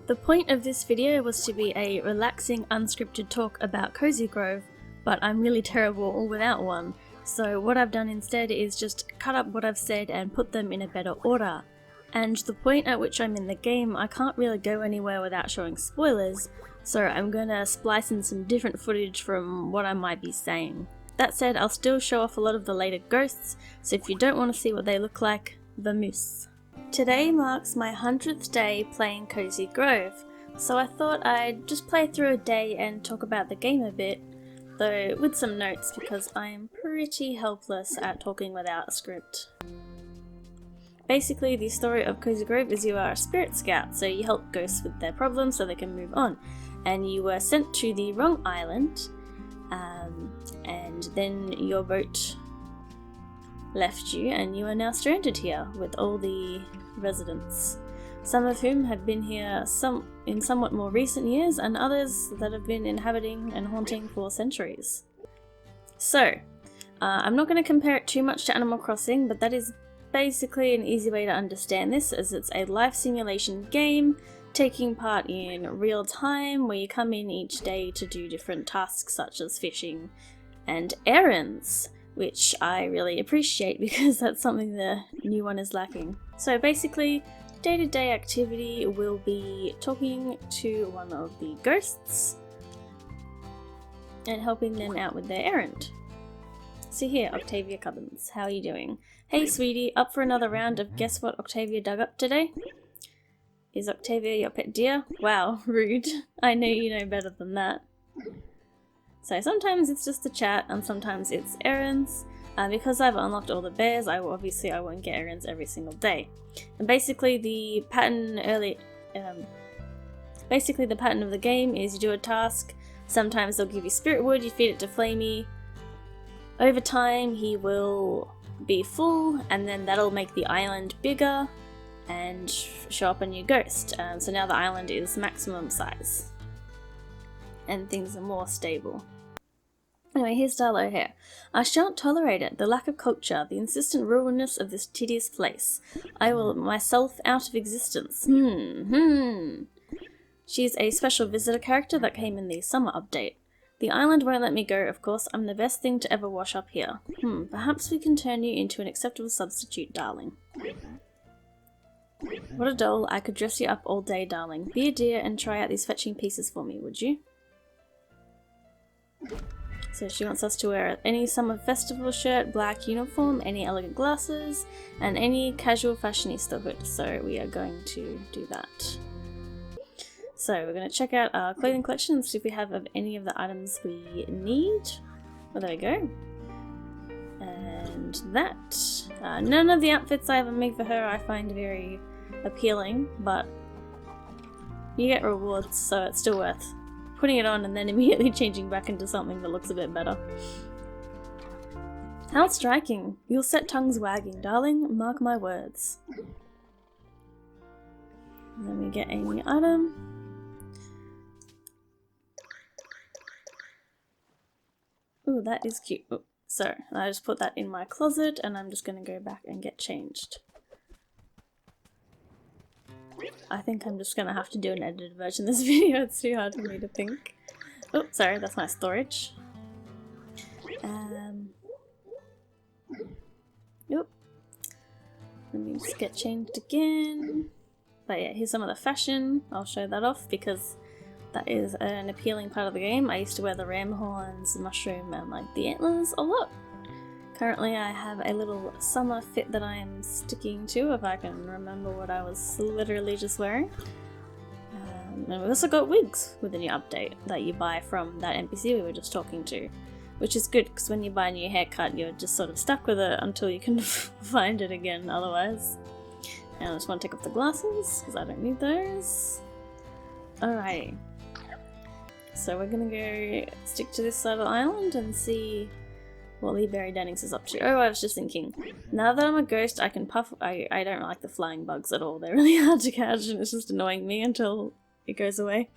The point of this video was to be a relaxing, unscripted talk about Cozy Grove, but I'm really terrible without one. So what I've done instead is just cut up what I've said and put them in a better order. And the point at which I'm in the game, I can't really go anywhere without showing spoilers, so I'm gonna splice in some different footage from what I might be saying. That said, I'll still show off a lot of the later ghosts, so if you don't want to see what they look like, vamoose. Today marks my 100th day playing Cozy Grove, so I thought I'd just play through a day and talk about the game a bit, though with some notes because I am pretty helpless at talking without a script. Basically, the story of Cozy Grove is you are a spirit scout, so you help ghosts with their problems so they can move on. And you were sent to the wrong island, and then your boat left you, and you are now stranded here with all the residents, some of whom have been here in somewhat more recent years, and others that have been inhabiting and haunting for centuries. So, I'm not going to compare it too much to Animal Crossing, but that is basically an easy way to understand this, as it's a life simulation game taking part in real time, where you come in each day to do different tasks such as fishing and errands, which I really appreciate because that's something the new one is lacking. So basically, day-to-day activity will be talking to one of the ghosts and helping them out with their errand. So here, Octavia Cubbins, how are you doing? Hey sweetie, up for another round of guess what Octavia dug up today? Is Octavia your pet deer? Wow, rude. I know you know better than that. So sometimes it's just a chat and sometimes it's errands. Because I've unlocked all the bears, I won't get errands every single day. And basically the pattern of the game is you do a task. Sometimes they'll give you spirit wood, you feed it to Flamey. Over time he will be full, and then that'll make the island bigger and show up a new ghost. So now the island is maximum size and things are more stable. Anyway, here's Darlow here. I shan't tolerate it, the lack of culture, the insistent ruinous of this tedious place. I will myself out of existence. She's a special visitor character that came in the summer update. The island won't let me go, of course. I'm the best thing to ever wash up here. Perhaps we can turn you into an acceptable substitute, darling. What a doll. I could dress you up all day, darling. Be a dear and try out these fetching pieces for me, would you? So she wants us to wear any summer festival shirt, black uniform, any elegant glasses, and any casual fashionista hood. So we are going to do that. So we're going to check out our clothing collection and see if we have of any of the items we need. Well, there we go. And that. None of the outfits I ever make for her I find very appealing, but you get rewards, so it's still worth putting it on and then immediately changing back into something that looks a bit better. How striking! You'll set tongues wagging, darling, mark my words. And then we get a new item. Ooh, that is cute. Ooh, so, I just put that in my closet and I'm just going to go back and get changed. I think I'm just going to have to do an edited version of this video, it's too hard for me to think. Oh, sorry, that's my storage. Oop. Let me just get changed again. But yeah, here's some of the fashion. I'll show that off because that is an appealing part of the game. I used to wear the ram horns, the mushroom, and like the antlers a lot. Currently I have a little summer fit that I am sticking to, if I can remember what I was literally just wearing. And we also got wigs with the new update that you buy from that NPC we were just talking to. Which is good, because when you buy a new haircut you're just sort of stuck with it until you can find it again otherwise. And I just want to take off the glasses, because I don't need those. Alrighty. So we're gonna go stick to this side of the island and see what Lee Berry Dennings is up to. Oh, I was just thinking, now that I'm a ghost I can puff- I don't like the flying bugs at all. They're really hard to catch and it's just annoying me until it goes away.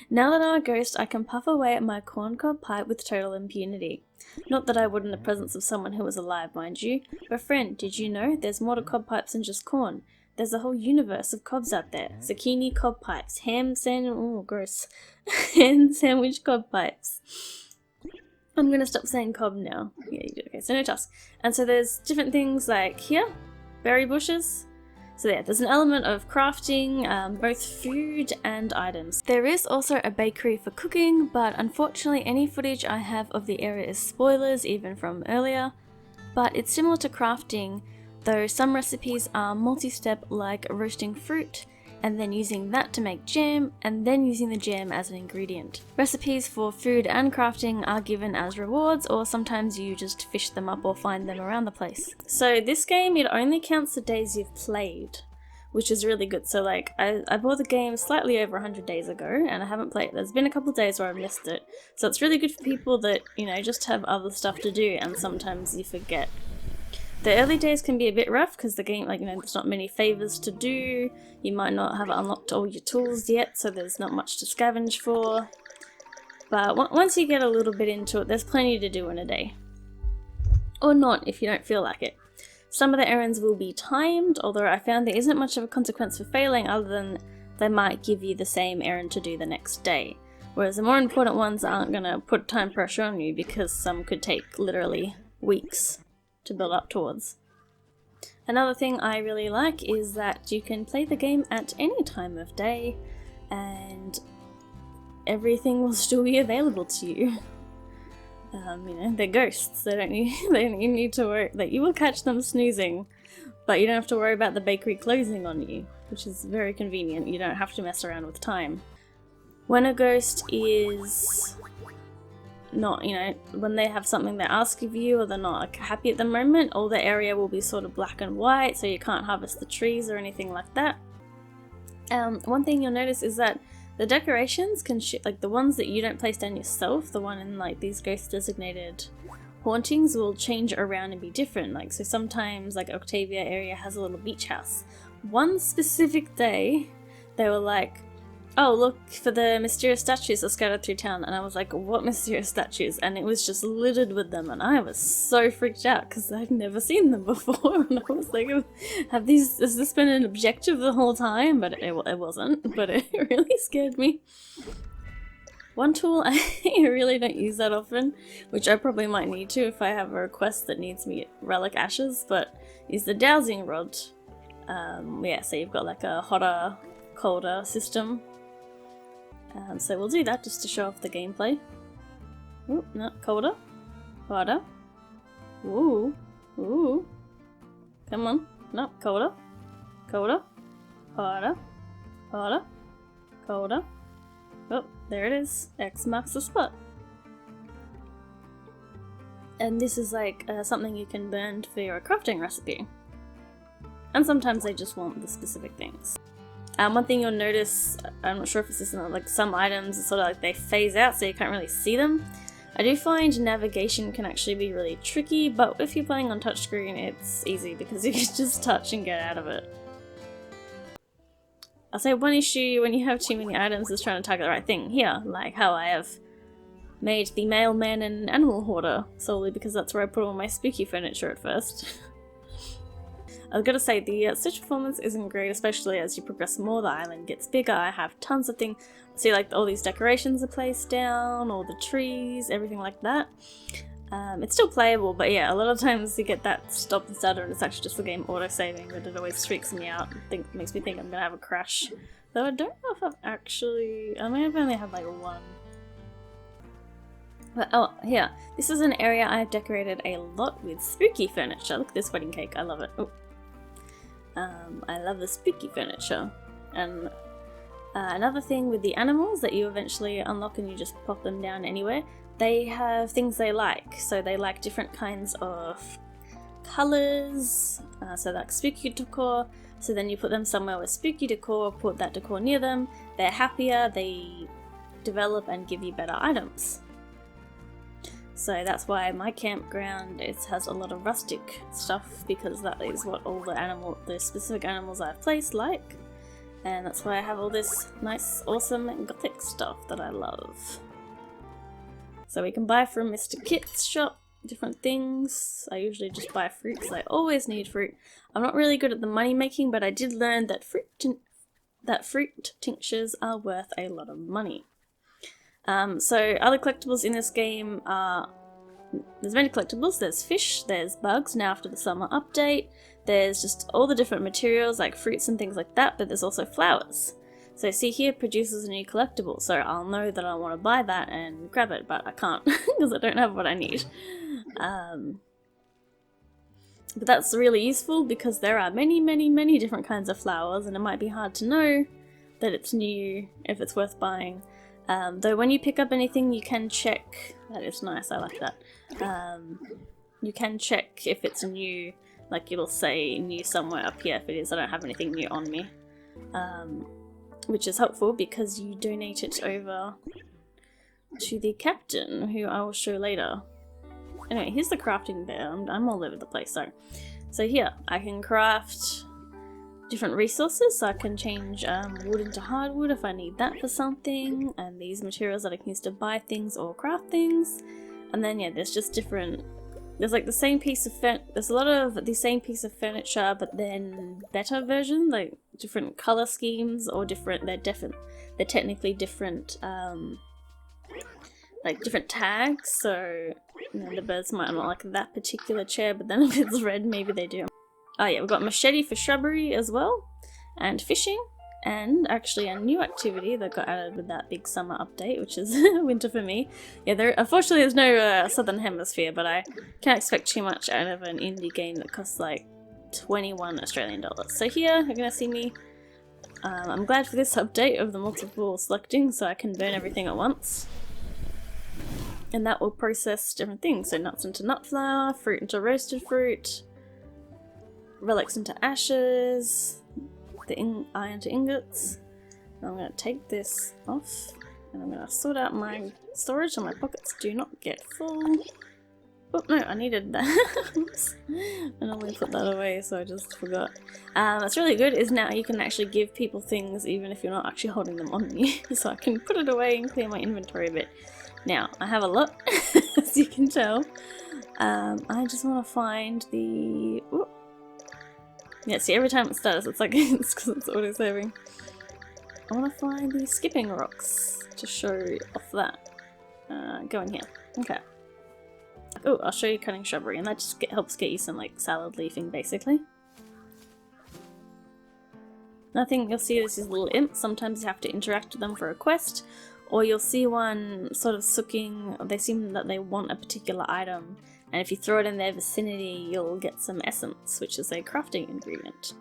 Now that I'm a ghost I can puff away at my corncob pipe with total impunity. Not that I would in the presence of someone who was alive, mind you. But friend, did you know there's more to cob pipes than just corn? There's a whole universe of cobs out there. Zucchini cob pipes, ham sandwich, oh gross, ham sandwich cob pipes. I'm gonna stop saying cob now. Yeah, you do. Okay, so no task. And so there's different things like here, berry bushes. So yeah, there's an element of crafting, both food and items. There is also a bakery for cooking, but unfortunately any footage I have of the area is spoilers, even from earlier. But it's similar to crafting, though some recipes are multi-step, like roasting fruit, and then using that to make jam, and then using the jam as an ingredient. Recipes for food and crafting are given as rewards, or sometimes you just fish them up or find them around the place. So this game, it only counts the days you've played, which is really good. So like, I bought the game slightly over 100 days ago, and I haven't played it. There's been a couple days where I've missed it. So it's really good for people that, you know, just have other stuff to do, and sometimes you forget. The early days can be a bit rough because the game, like, you know, there's not many favors to do. You might not have unlocked all your tools yet, so there's not much to scavenge for. But once you get a little bit into it, there's plenty to do in a day. Or not, if you don't feel like it. Some of the errands will be timed, although I found there isn't much of a consequence for failing other than they might give you the same errand to do the next day. Whereas the more important ones aren't going to put time pressure on you because some could take literally weeks to build up towards. Another thing I really like is that you can play the game at any time of day and everything will still be available to you. You know, they're ghosts, they don't need to worry, like, you will catch them snoozing, but you don't have to worry about the bakery closing on you, which is very convenient. You don't have to mess around with time. When a ghost is not, you know, when they have something they ask of you or they're not like, happy at the moment, all the area will be sort of black and white, so you can't harvest the trees or anything like that. One thing you'll notice is that the decorations can like the ones that you don't place down yourself, the one in like these ghost designated hauntings will change around and be different. Like, so sometimes like Octavia area has a little beach house. One specific day they were like, oh, look for the mysterious statues that scattered through town. And I was like, what mysterious statues? And it was just littered with them. And I was so freaked out because I'd never seen them before. And I was like, has this been an objective the whole time? But it wasn't. But it really scared me. One tool I really don't use that often, which I probably might need to if I have a request that needs me relic ashes, but is the dowsing rod. Yeah, so you've got like a hotter, colder system. So we'll do that just to show off the gameplay. Ooh, no, colder. Harder. Ooh. Ooh. Come on. No, colder. Colder. Harder. Harder. Colder. Oh, there it is. X marks the spot. And this is like something you can burn for your crafting recipe. And sometimes they just want the specific things. One thing you'll notice, I'm not sure if it's just like some items, it's sort of like they phase out so you can't really see them. I do find navigation can actually be really tricky, but if you're playing on touchscreen it's easy because you can just touch and get out of it. I'll say one issue when you have too many items is trying to target the right thing here, like how I have made the mailman and animal hoarder solely because that's where I put all my spooky furniture at first. I've got to say, the Switch performance isn't great, especially as you progress more, the island gets bigger. I have tons of things. See, like, all these decorations are placed down, all the trees, everything like that. It's still playable, but yeah, a lot of times you get that stop and stutter and it's actually just the game auto-saving, but it always freaks me out and makes me think I'm gonna have a crash. Though I don't know if I've actually... I may have only had like one. But, oh, here. This is an area I've decorated a lot with spooky furniture. Look at this wedding cake, I love it. Oh. I love the spooky furniture. And another thing with the animals that you eventually unlock and you just pop them down anywhere, they have things they like. So they like different kinds of colours, so like spooky decor. So then you put them somewhere with spooky decor, put that decor near them. They're happier, they develop and give you better items. So that's why my campground has a lot of rustic stuff, because that is what all the specific animals I've placed like. And that's why I have all this nice, awesome gothic stuff that I love. So we can buy from Mr. Kit's shop different things. I usually just buy fruit because I always need fruit. I'm not really good at the money making, but I did learn that fruit tinctures are worth a lot of money. So other collectibles in this game are, there's many collectibles. There's fish, there's bugs now after the summer update, there's just all the different materials like fruits and things like that, but there's also flowers. So see here, produces a new collectible, so I'll know that I want to buy that and grab it, but I can't because I don't have what I need. But that's really useful because there are many different kinds of flowers, and it might be hard to know that it's new if it's worth buying. Though when you pick up anything you can check, that is nice, I like that. You can check if it's new, like it'll say new somewhere up here if it is. I don't have anything new on me. Which is helpful because you donate it over to the captain, who I will show later. Anyway, here's the crafting bit. I'm all over the place, so here I can craft different resources, so I can change wood into hardwood if I need that for something, and these materials that I can use to buy things or craft things. And then yeah, there's just different, there's like the same piece of there's a lot of the same piece of furniture, but then better version, like different color schemes or different, they're technically different, like different tags. So you know, the birds might not like that particular chair, but then if it's red, maybe they do. Oh yeah, we've got machete for shrubbery as well, and fishing, and actually a new activity that got added with that big summer update, which is winter for me. Yeah, unfortunately there's no southern hemisphere, but I can't expect too much out of an indie game that costs like 21 Australian dollars. So here, you're gonna see me. I'm glad for this update of the multiple selecting, so I can burn everything at once. And that will process different things, so nuts into nut flour, fruit into roasted fruit, relics into ashes, the iron to ingots. I'm going to take this off and I'm going to sort out my storage so my pockets do not get full. Oh no, I needed that. Oops. I normally put that away, so I just forgot. What's really good is now you can actually give people things even if you're not actually holding them on you. So I can put it away and clear my inventory a bit. Now, I have a lot, as you can tell. I just want to find the... Ooh. Yeah, see, every time it starts, it's like, it's because it's auto-saving. I want to find the skipping rocks to show off that. Go in here. Okay. Oh, I'll show you cutting shrubbery, and that just helps get you some, like, salad leafing, basically. Nothing, you'll see this is little imps. Sometimes you have to interact with them for a quest, or you'll see one sort of sooking, they seem that they want a particular item, and if you throw it in their vicinity you'll get some essence, which is a crafting ingredient.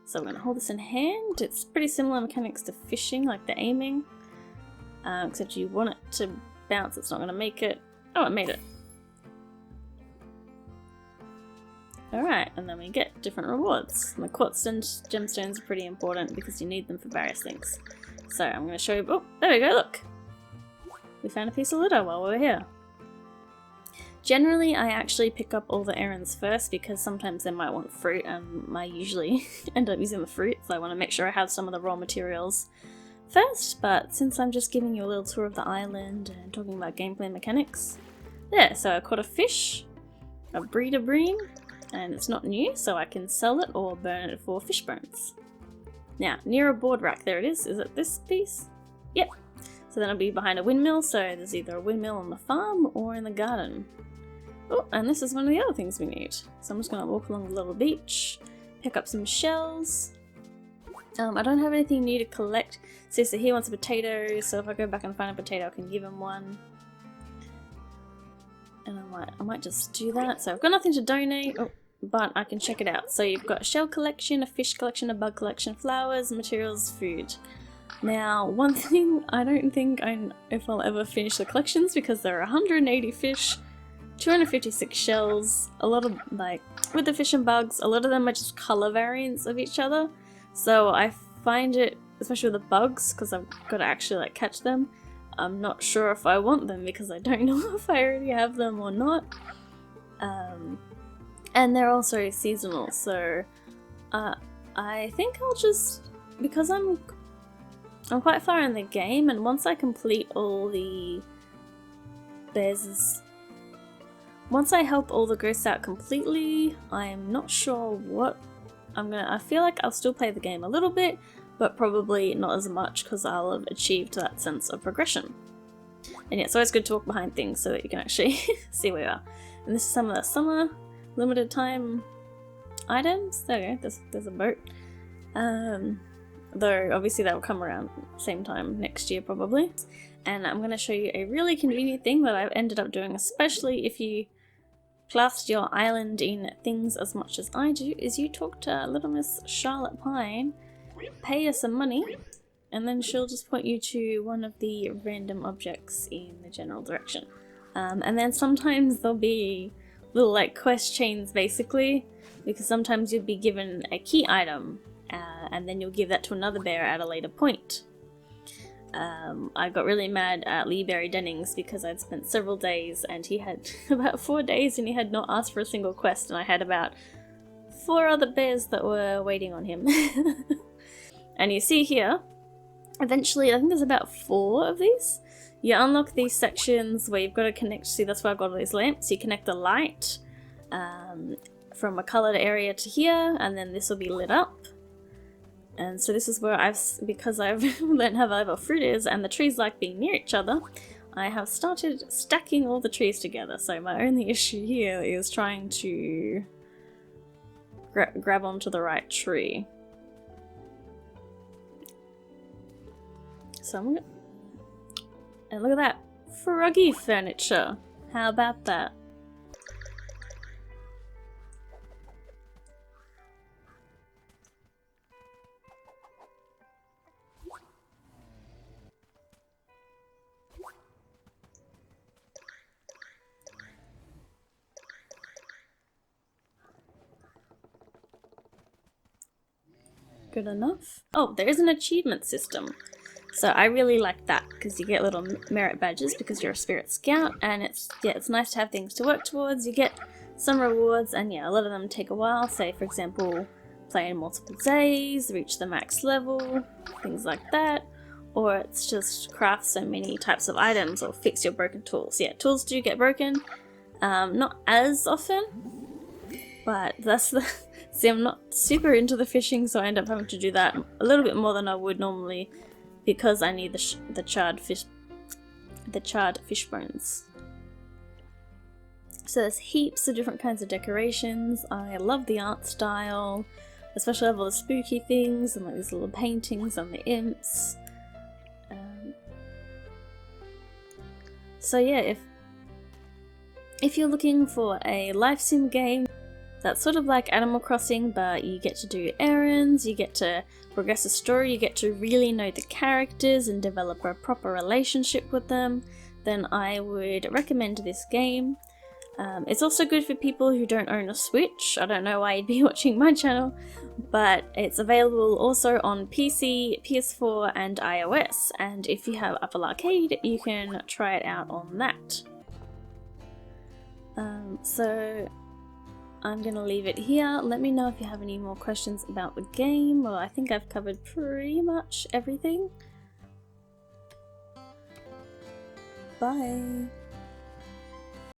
So I'm going to hold this in hand. It's pretty similar mechanics to fishing, like the aiming, except you want it to bounce, it's not going to make it. Oh, it made it. Alright, and then we get different rewards. The quartz and gemstones are pretty important because you need them for various things. So I'm going to show you, oh, there we go, look! We found a piece of litter while we were here. Generally, I actually pick up all the errands first because sometimes they might want fruit, and I usually end up using the fruit, so I want to make sure I have some of the raw materials first. But since I'm just giving you a little tour of the island and talking about gameplay mechanics, there, so I caught a fish, a breeder bream, and it's not new, so I can sell it or burn it for fish bones. Now, near a board rack, there it is. Is it this piece? Yep. So then I'll be behind a windmill, so there's either a windmill on the farm or in the garden. Oh, and this is one of the other things we need. So I'm just going to walk along the little beach, pick up some shells. I don't have anything new to collect. So he wants a potato, so if I go back and find a potato, I can give him one. And I might just do that. So I've got nothing to donate, but I can check it out. So you've got a shell collection, a fish collection, a bug collection, flowers, materials, food. Now, one thing, I don't think if I'll ever finish the collections because there are 180 fish, 256 shells, a lot of, like, with the fish and bugs, a lot of them are just colour variants of each other. So I find it, especially with the bugs, because I've got to actually, like, catch them, I'm not sure if I want them because I don't know if I already have them or not. And they're also seasonal, so I think I'll just, because I'm quite far in the game, and once I complete all the Once I help all the ghosts out completely, I'm not sure what I feel like I'll still play the game a little bit, but probably not as much because I'll have achieved that sense of progression. And yeah, it's always good to walk behind things so that you can actually see where you are. And this is some of the summer limited time items. There we go, there's a boat. Though obviously that will come around same time next year probably. And I'm going to show you a really convenient thing that I've ended up doing, especially if you classed your island in things as much as I do, is you talk to little Miss Charlotte Pine, pay her some money, and then she'll just point you to one of the random objects in the general direction. And then sometimes there'll be little like quest chains basically, because sometimes you'll be given a key item and then you'll give that to another bear at a later point. I got really mad at Lee Berry Dennings because I'd spent several days and he had about 4 days and he had not asked for a single quest, and I had about 4 other bears that were waiting on him. And you see here, eventually, I think there's about 4 of these. You unlock these sections where you've got to connect, see that's why I've got all these lamps. You connect the light from a coloured area to here, and then this will be lit up. And so this is where because I've learned how valuable fruit is and the trees like being near each other, I have started stacking all the trees together. So my only issue here is trying to grab onto the right tree. So I'm gonna... And look at that! Froggy furniture! How about that? Good enough. Oh, there is an achievement system. So I really like that because you get little merit badges because you're a spirit scout, and it's nice to have things to work towards. You get some rewards, and yeah, a lot of them take a while. Say for example, play in multiple days, reach the max level, things like that. Or it's just craft so many types of items or fix your broken tools. Yeah, tools do get broken. Not as often, but that's the... See, I'm not super into the fishing, so I end up having to do that a little bit more than I would normally because I need the charred fish bones. So there's heaps of different kinds of decorations. I love the art style, especially I love all the spooky things and like these little paintings on the imps. So yeah, if you're looking for a life sim game that's sort of like Animal Crossing, but you get to do errands, you get to progress a story, you get to really know the characters and develop a proper relationship with them, then I would recommend this game. It's also good for people who don't own a Switch. I don't know why you'd be watching my channel, but it's available also on PC, PS4 and iOS, and if you have Apple Arcade you can try it out on that. So I'm gonna leave it here. Let me know if you have any more questions about the game. Well, I think I've covered pretty much everything. Bye!